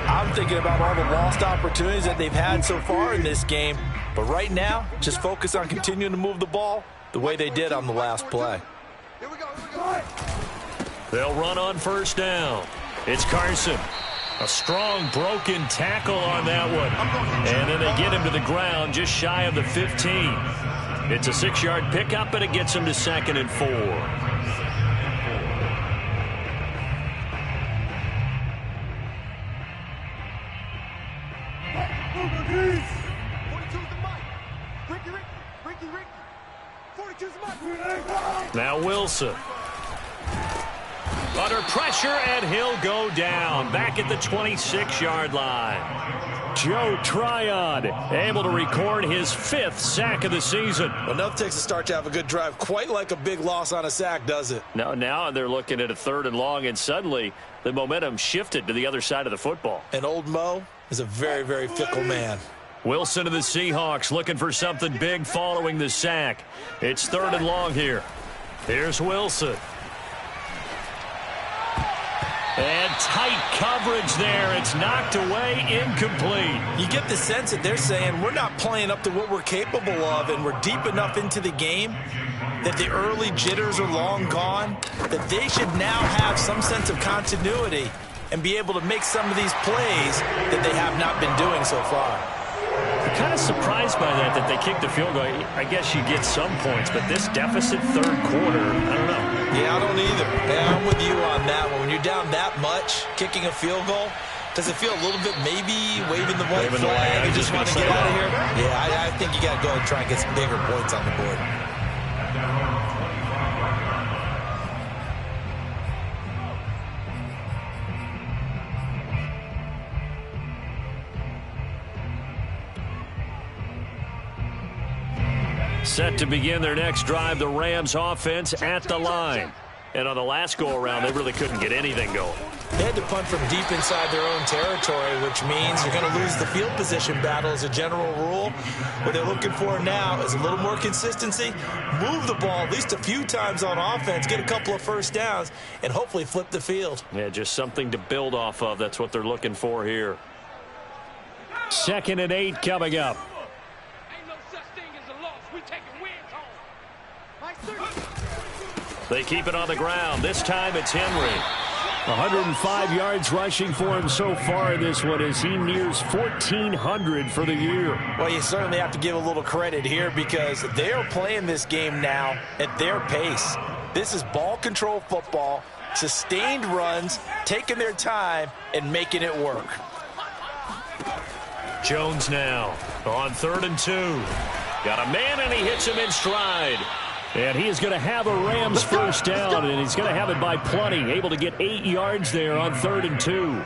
I'm thinking about all the lost opportunities that they've had so far in this game. But right now, just focus on continuing to move the ball the way they did on the last play. Here we go, here we go. They'll run on first down. It's Carson. A strong broken tackle on that one. And then they get him to the ground just shy of the 15. It's a 6-yard pickup, and it gets him to 2nd and 4. 42's the mic. Ricky. 42's the mic. Now Wilson. Under pressure, and he'll go down. Back at the 26-yard line. Joe Tryon able to record his 5th sack of the season. Well, enough takes a start to have a good drive. Quite like a big loss on a sack, does it? Now they're looking at a 3rd and long, and suddenly the momentum shifted to the other side of the football. And old Mo is a very, very fickle man. Wilson of the Seahawks looking for something big following the sack. It's 3rd and long here. Here's Wilson. And tight coverage there. It's knocked away, incomplete. You get the sense that they're saying we're not playing up to what we're capable of, and we're deep enough into the game that the early jitters are long gone, that they should now have some sense of continuity and be able to make some of these plays that they have not been doing so far. I'm kind of surprised by that they kicked the field goal. I guess you get some points, but this deficit 3rd quarter, I don't know. Yeah, I don't either. Yeah, I'm with you on that one. When you're down that much, kicking a field goal, does it feel a little bit maybe waving the white flag and just want to get out of here? Yeah, I think you got to go and try and get some bigger points on the board. Set to begin their next drive, the Rams offense at the line. And on the last go-around, they really couldn't get anything going. They had to punt from deep inside their own territory, which means you're going to lose the field position battle as a general rule. What they're looking for now is a little more consistency, move the ball at least a few times on offense, get a couple of first downs, and hopefully flip the field. Yeah, just something to build off of. That's what they're looking for here. 2nd and 8 coming up. They keep it on the ground. This time it's Henry. 105 yards rushing for him so far in this one as he nears 1,400 for the year. Well, you certainly have to give a little credit here because they are playing this game now at their pace. This is ball control football, sustained runs, taking their time, and making it work. Jones now on 3rd and 2. Got a man, and he hits him in stride. And he is going to have a Rams first down, and he's going to have it by plenty. Able to get 8 yards there on 3rd and 2.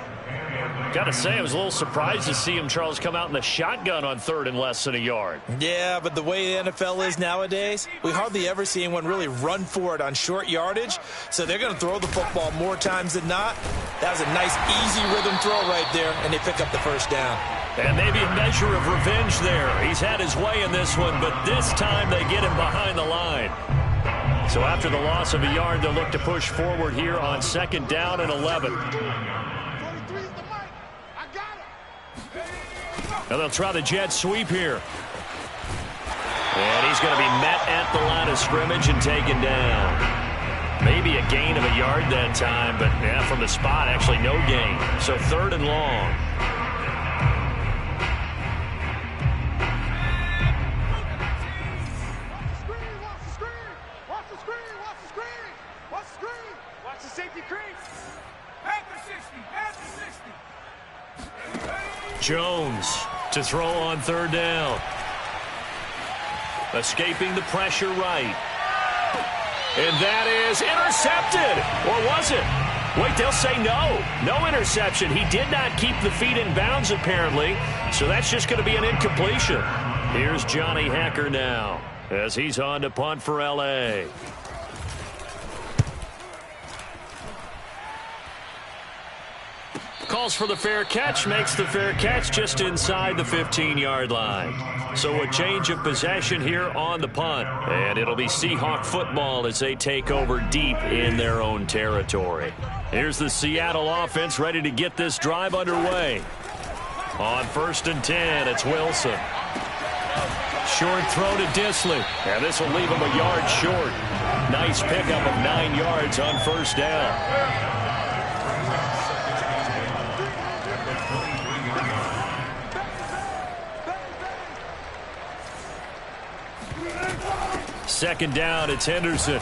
Got to say, I was a little surprised to see him, Charles, come out in the shotgun on 3rd and less than a yard. Yeah, but the way the NFL is nowadays, we hardly ever see anyone really run for it on short yardage. So they're going to throw the football more times than not. That was a nice, easy rhythm throw right there, and they pick up the first down. And maybe a measure of revenge there. He's had his way in this one, but this time they get him behind the line. So after the loss of a yard, they'll look to push forward here on 2nd down and 11. Now they'll try the jet sweep here. And he's going to be met at the line of scrimmage and taken down. Maybe a gain of a yard that time, but yeah, from the spot, actually no gain. So 3rd and long. Jones to throw on 3rd down. Escaping the pressure right. And that is intercepted. Or was it? Wait, they'll say no. No interception. He did not keep the feet in bounds, apparently. So that's just going to be an incompletion. Here's Johnny Hekker now as he's on to punt for L.A. Calls for the fair catch, makes the fair catch just inside the 15-yard line. So a change of possession here on the punt. And it'll be Seahawk football as they take over deep in their own territory. Here's the Seattle offense ready to get this drive underway. On 1st and 10, it's Wilson. Short throw to Dissly. And this will leave him a yard short. Nice pickup of 9 yards on first down. Second down, it's Henderson.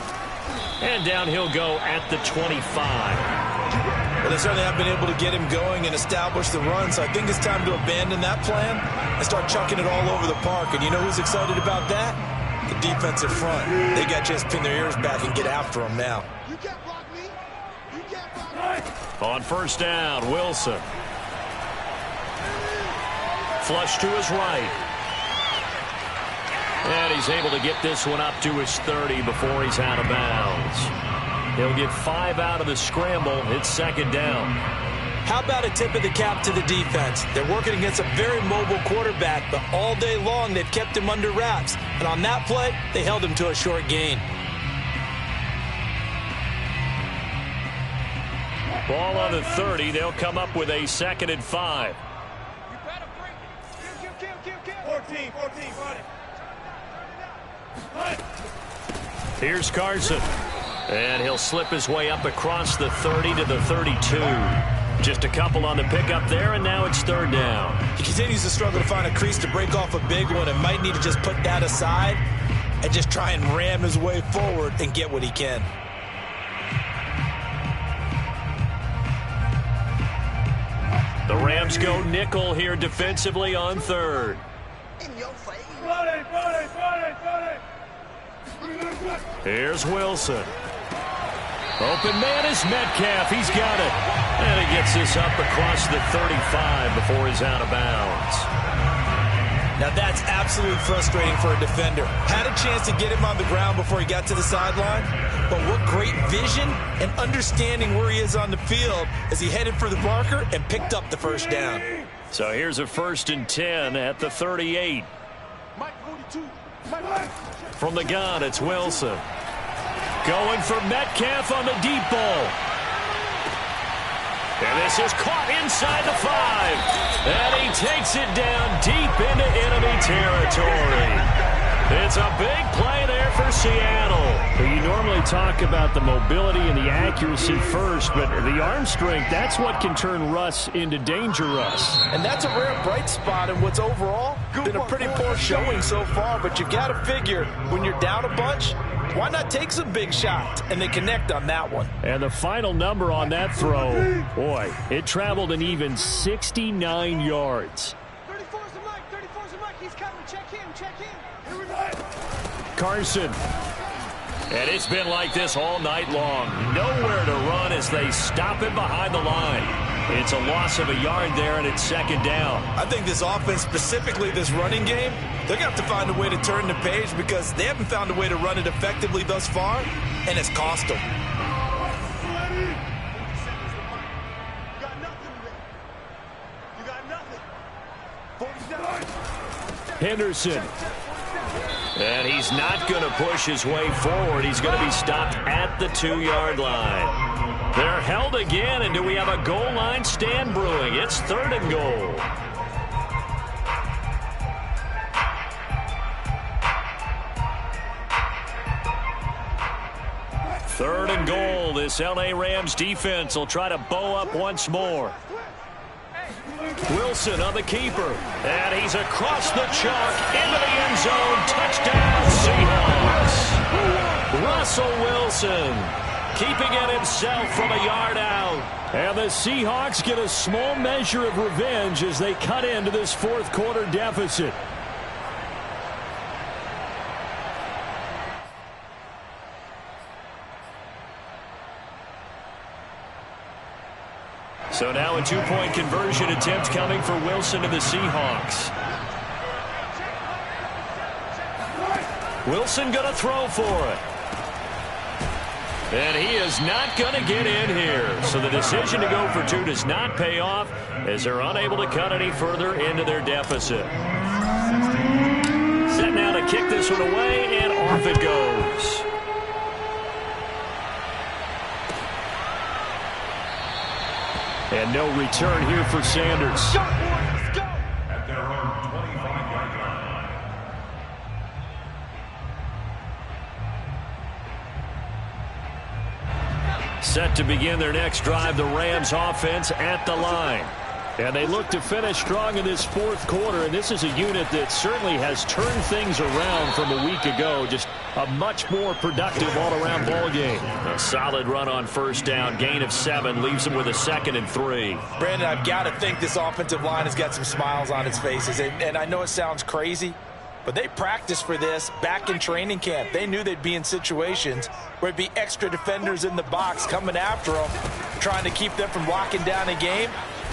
And down he'll go at the 25. Well, they certainly have been able to get him going and establish the run, so I think it's time to abandon that plan and start chucking it all over the park. And you know who's excited about that? The defensive front. They got to just pin their ears back and get after him now. You can't block me. You can't block me. On first down, Wilson. Flush to his right. And he's able to get this one up to his 30 before he's out of bounds. He'll get 5 out of the scramble. It's second down. How about a tip of the cap to the defense? They're working against a very mobile quarterback, but all day long they've kept him under wraps. And on that play, they held him to a short gain. Ball on the 30. They'll come up with a 2nd and 5. You better bring it. Kill. 14, buddy. Here's Carson. And he'll slip his way up across the 30 to the 32. Just a couple on the pickup there, and now it's third down. He continues to struggle to find a crease to break off a big one and might need to just put that aside and just try and ram his way forward and get what he can. The Rams go nickel here defensively on third. In your face. Here's Wilson. Open man is Metcalf. He's got it. And he gets this up across the 35 before he's out of bounds. Now that's absolutely frustrating for a defender. Had a chance to get him on the ground before he got to the sideline, but what great vision and understanding where he is on the field as he headed for the marker and picked up the first down. So here's a 1st and 10 at the 38. Mike 42. Mike. From the gun, it's Wilson. Going for Metcalf on the deep ball. And this is caught inside the 5. And he takes it down deep into enemy territory. It's a big play there for Seattle. Well, you normally talk about the mobility and the accuracy first, but the arm strength, that's what can turn Russ into danger Russ. And that's a rare bright spot in what's overall been a pretty poor showing so far, but you've got to figure when you're down a bunch, why not take some big shots? And they connect on that one. And the final number on that throw, boy, it traveled an even 69 yards. 34's the Mike. 34's the Mike. He's coming. Check him. Carson. And it's been like this all night long. Nowhere to run as they stop him behind the line. It's a loss of a yard there, and it's second down. I think this offense, specifically this running game, they're going to have to find a way to turn the page because they haven't found a way to run it effectively thus far, and it's cost them. You got nothing. Henderson. And he's not going to push his way forward. He's going to be stopped at the 2-yard line. They're held again, and do we have a goal line stand brewing? It's 3rd and goal. Third and goal. This L.A. Rams defense will try to bow up once more. Wilson on the keeper. And he's across the chalk into the end zone. Touchdown, Seahawks. Russell Wilson keeping it himself from a yard out. And the Seahawks get a small measure of revenge as they cut into this 4th quarter deficit. So now a 2-point conversion attempt coming for Wilson and the Seahawks. Wilson going to throw for it. And he is not going to get in here. So the decision to go for 2 does not pay off as they're unable to cut any further into their deficit. Set now to kick this one away, and off it goes. And no return here for Sanders. At their own 25-yard line. Set to begin their next drive, the Rams offense at the line. And they look to finish strong in this fourth quarter, and this is a unit that certainly has turned things around from a week ago. Just a much more productive all-around ball game. A solid run on first down, gain of 7, leaves them with a 2nd and 3. Brandon, I've got to think this offensive line has got some smiles on its faces, and I know it sounds crazy, but they practiced for this back in training camp. They knew they'd be in situations where it'd be extra defenders in the box coming after them, trying to keep them from locking down a game.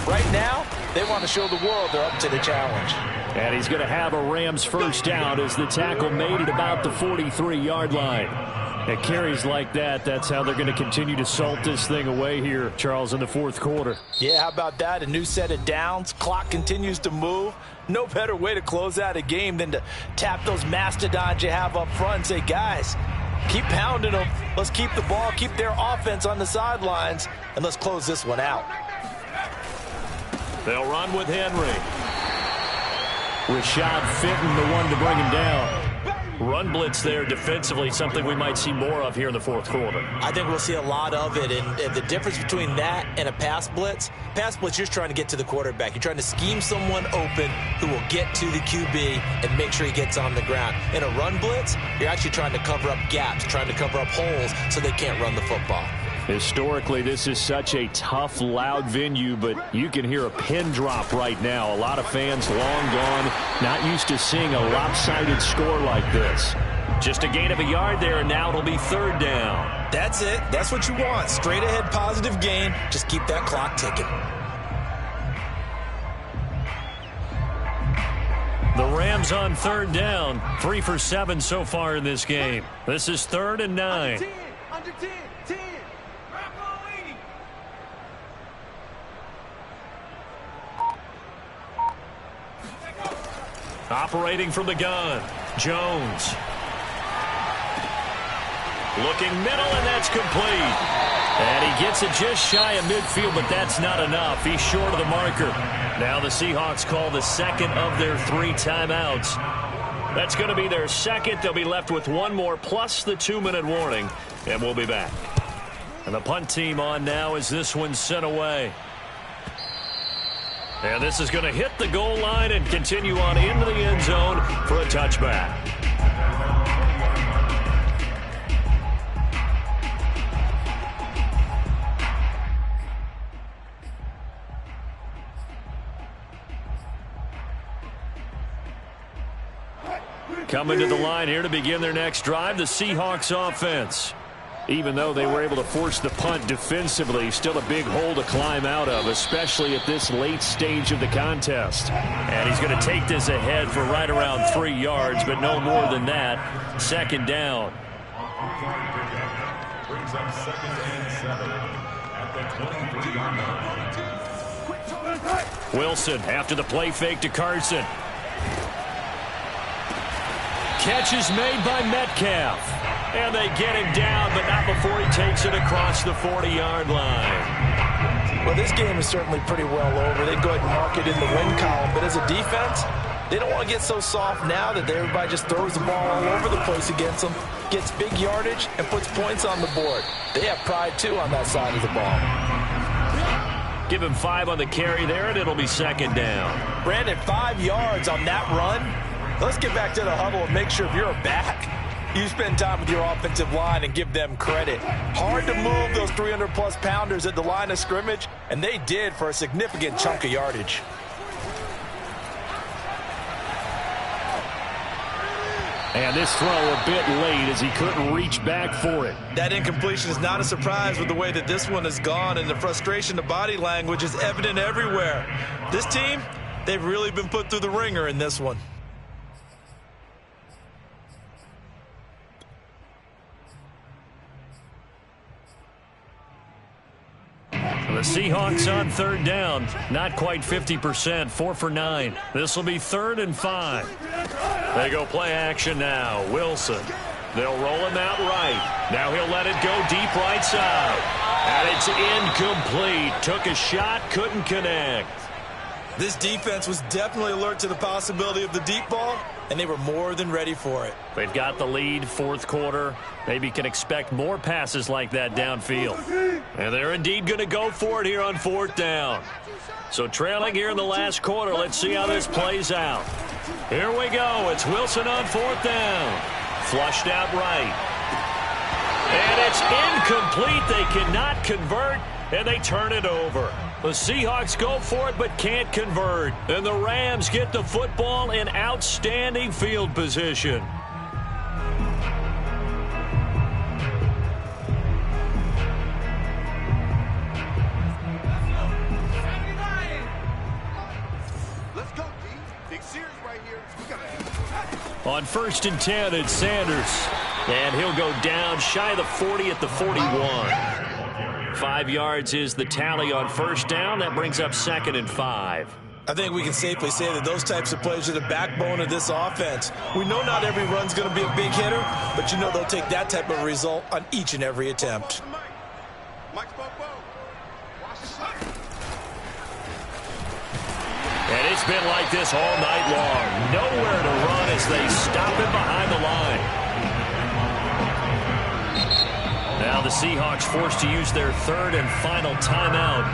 Right now, they want to show the world they're up to the challenge. And he's going to have a Rams first down as the tackle made at about the 43-yard line. At carries like that, that's how they're going to continue to salt this thing away here, Charles, in the fourth quarter. Yeah, how about that? A new set of downs. Clock continues to move. No better way to close out a game than to tap those mastodons you have up front and say, guys, keep pounding them. Let's keep the ball, keep their offense on the sidelines, and let's close this one out. They'll run with Henry. Rashad Fenton, the one to bring him down. Run blitz there defensively, something we might see more of here in the fourth quarter. I think we'll see a lot of it, and the difference between that and a pass blitz, you're just trying to get to the quarterback. You're trying to scheme someone open who will get to the QB and make sure he gets on the ground. In a run blitz, you're actually trying to cover up gaps, trying to cover up holes so they can't run the football. Historically, this is such a tough, loud venue, but you can hear a pin drop right now. A lot of fans long gone, not used to seeing a lopsided score like this. Just a gain of a yard there, and now it'll be 3rd down. That's it. That's what you want. Straight ahead positive gain. Just keep that clock ticking. The Rams on 3rd down, 3 for 7 so far in this game. This is 3rd and 9. Under 10, 10. Operating from the gun, Jones. Looking middle, and that's complete. And he gets it just shy of midfield, but that's not enough. He's short of the marker. Now the Seahawks call the 2nd of their 3 timeouts. That's going to be their 2nd. They'll be left with 1 more, plus the 2-minute warning, and we'll be back. And the punt team on now as this one's sent away. And this is going to hit the goal line and continue on into the end zone for a touchback. Coming to the line here to begin their next drive, the Seahawks offense. Even though they were able to force the punt defensively, still a big hole to climb out of, especially at this late stage of the contest. And he's going to take this ahead for right around 3 yards, but no more than that. 2nd down. Brings up 2nd and 7 at the 23-yard line. Wilson after the play fake to Carson. Catch is made by Metcalf. And they get him down, but not before he takes it across the 40-yard line. Well, this game is certainly pretty well over. They can go ahead and mark it in the win column. But as a defense, they don't want to get so soft now that everybody just throws the ball all over the place against them, gets big yardage, and puts points on the board. They have pride, too, on that side of the ball. Give him 5 on the carry there, and it'll be 2nd down. Brandon, 5 yards on that run. Let's get back to the huddle and make sure if you're back, you spend time with your offensive line and give them credit. Hard to move those 300-plus pounders at the line of scrimmage, and they did for a significant chunk of yardage. And this throw a bit late as he couldn't reach back for it. That incompletion is not a surprise with the way that this one has gone, and the frustration, the body language is evident everywhere. This team, they've really been put through the ringer in this one. The Seahawks on 3rd down, not quite 50%, 4 for 9. This will be 3rd and 5. They go play action now. Wilson. They'll roll him out right. Now he'll let it go deep right side. And it's incomplete. Took a shot, couldn't connect. This defense was definitely alert to the possibility of the deep ball, and they were more than ready for it. They've got the lead, 4th quarter. Maybe can expect more passes like that downfield. And they're indeed going to go for it here on 4th down. So trailing here in the last quarter. Let's see how this plays out. Here we go. It's Wilson on 4th down. Flushed out right. And it's incomplete. They cannot convert, and they turn it over. The Seahawks go for it but can't convert. And the Rams get the football in outstanding field position. On 1st and 10, it's Sanders. And he'll go down shy of the 40 at the 41. 5 yards is the tally on 1st down. That brings up 2nd and 5. I think we can safely say that those types of plays are the backbone of this offense. We know not every run's going to be a big hitter, but you know they'll take that type of result on each and every attempt. And it's been like this all night long. Nowhere to run as they stop him behind the line. Now the Seahawks forced to use their 3rd and final timeout.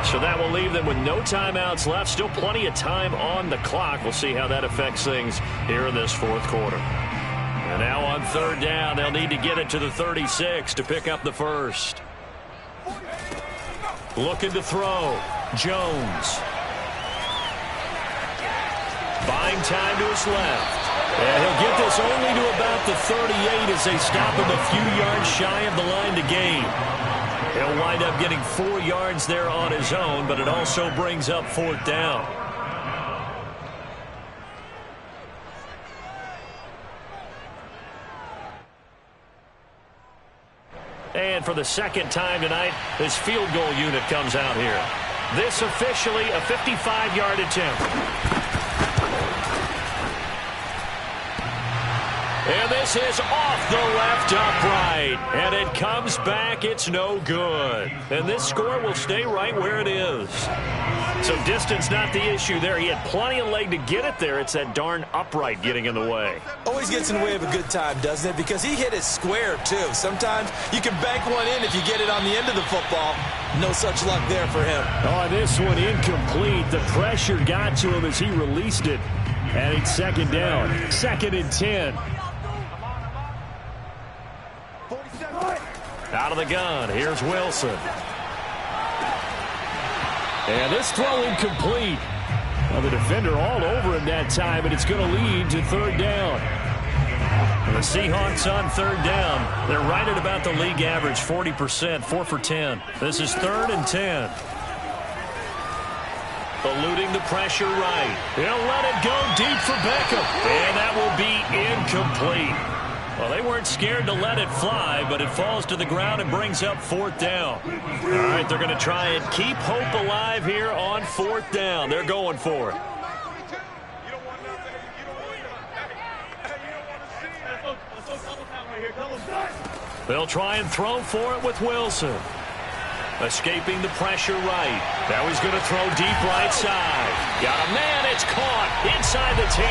So that will leave them with no timeouts left. Still plenty of time on the clock. We'll see how that affects things here in this 4th quarter. And now on 3rd down, they'll need to get it to the 36 to pick up the 1st. Looking to throw. Jones. Buying time to his left. And he'll get this only to about the 38 as they stop him a few yards shy of the line to gain. He'll wind up getting 4 yards there on his own, but it also brings up 4th down. And for the 2nd time tonight, this field goal unit comes out here. This officially a 55-yard attempt. And this is off the left upright. And it comes back. It's no good. And this score will stay right where it is. So distance not the issue there. He had plenty of leg to get it there. It's that darn upright getting in the way. Always gets in the way of a good time, doesn't it? Because he hit it square, too. Sometimes you can bank one in if you get it on the end of the football. No such luck there for him. Oh, this one incomplete. The pressure got to him as he released it. And it's 2nd down. 2nd and 10. Out of the gun, here's Wilson. And this throw incomplete. Well, the defender all over him that time, and it's going to lead to 3rd down. And the Seahawks on 3rd down. They're right at about the league average, 40%, 4 for 10. This is 3rd and 10. Eluding the pressure right. He'll let it go deep for Beckham. And that will be incomplete. Well, they weren't scared to let it fly, but it falls to the ground and brings up 4th down. All right, they're going to try and keep hope alive here on 4th down. They're going for it. They'll try and throw for it with Wilson. Escaping the pressure right. Now he's going to throw deep right side. Got a man. It's caught inside the 10.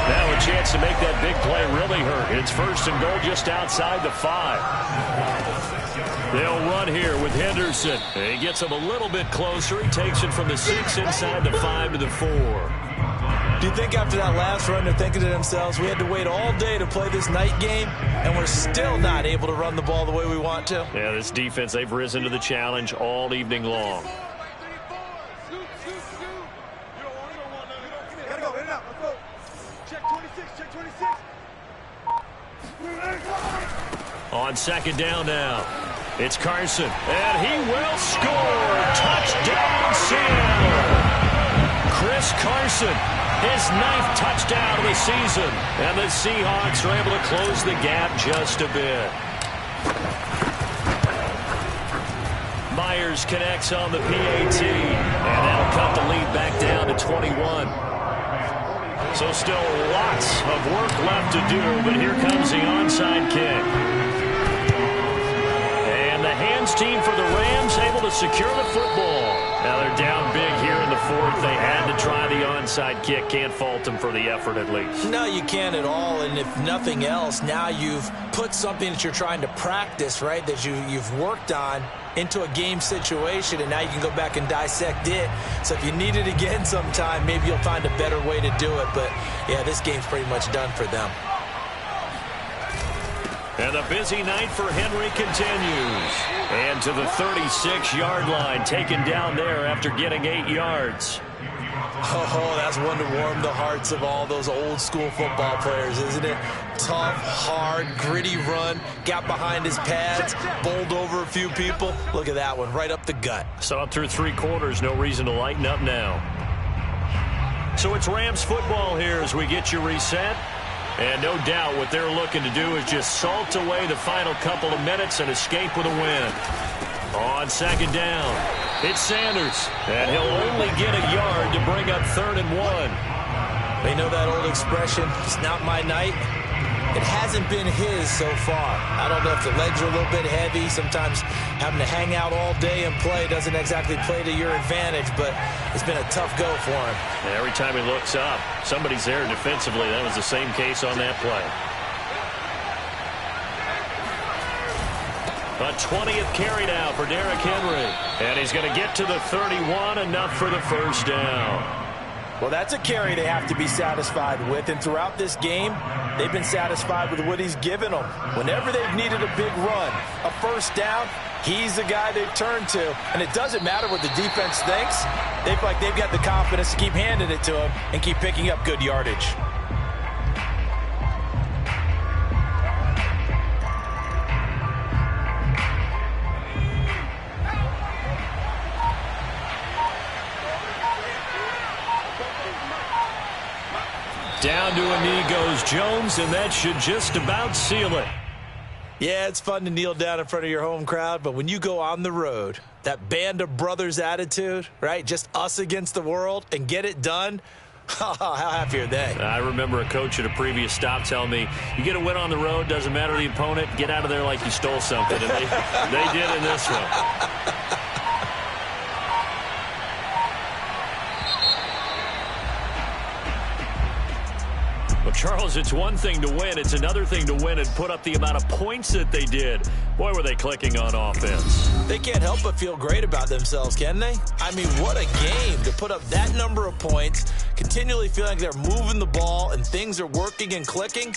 Now a chance to make that big play really hurt. It's 1st and goal just outside the 5. They'll run here with Henderson. He gets him a little bit closer. He takes it from the 6 inside the 5 to the 4. Do you think after that last run they're thinking to themselves, we had to wait all day to play this night game, and we're still not able to run the ball the way we want to? Yeah, this defense, they've risen to the challenge all evening long. On 2nd down now, it's Carson, and he will score. Touchdown, Seattle. Chris Carson, his 9th touchdown of the season, and the Seahawks are able to close the gap just a bit. Myers connects on the PAT, and that'll cut the lead back down to 21. So still lots of work left to do, but here comes the onside kick. And the hands team for the Rams able to secure the football. Now they're down big here in the fourth. They had to try the onside kick. Can't fault them for the effort at least. No, you can't at all. And if nothing else, now you've put something that you're trying to practice, right, that you've worked on into a game situation, and now you can go back and dissect it. So if you need it again sometime, maybe you'll find a better way to do it. But, yeah, this game's pretty much done for them. And the busy night for Henry continues. And to the 36-yard line, taken down there after getting 8 yards. Oh, that's one to warm the hearts of all those old-school football players, isn't it? Tough, hard, gritty run, got behind his pads, bowled over a few people. Look at that one, right up the gut. Saw through 3 quarters, no reason to lighten up now. So it's Rams football here as we get you reset. And no doubt what they're looking to do is just salt away the final couple of minutes and escape with a win. On second down, it's Sanders, and he'll only get a yard to bring up 3rd and 1. They know that old expression, it's not my night. It hasn't been his so far. I don't know if the legs are a little bit heavy. Sometimes having to hang out all day and play doesn't exactly play to your advantage, but it's been a tough go for him. And every time he looks up, somebody's there defensively. That was the same case on that play. A 20th carry now for Derrick Henry. And he's going to get to the 31, enough for the first down. Well, that's a carry they have to be satisfied with, and throughout this game, they've been satisfied with what he's given them. Whenever they've needed a big run, a first down, he's the guy they've turned to. And it doesn't matter what the defense thinks. They feel like they've got the confidence to keep handing it to him and keep picking up good yardage. Down to a knee goes Jones, and that should just about seal it. Yeah, it's fun to kneel down in front of your home crowd, but when you go on the road, that band of brothers attitude, right, just us against the world, and get it done, how happy are they? I remember a coach at a previous stop telling me, you get a win on the road, doesn't matter the opponent, get out of there like you stole something. And they did in this one. Well, Charles, it's one thing to win. It's another thing to win and put up the amount of points that they did. Boy, were they clicking on offense. They can't help but feel great about themselves, can they? I mean, what a game to put up that number of points, continually feeling like they're moving the ball and things are working and clicking.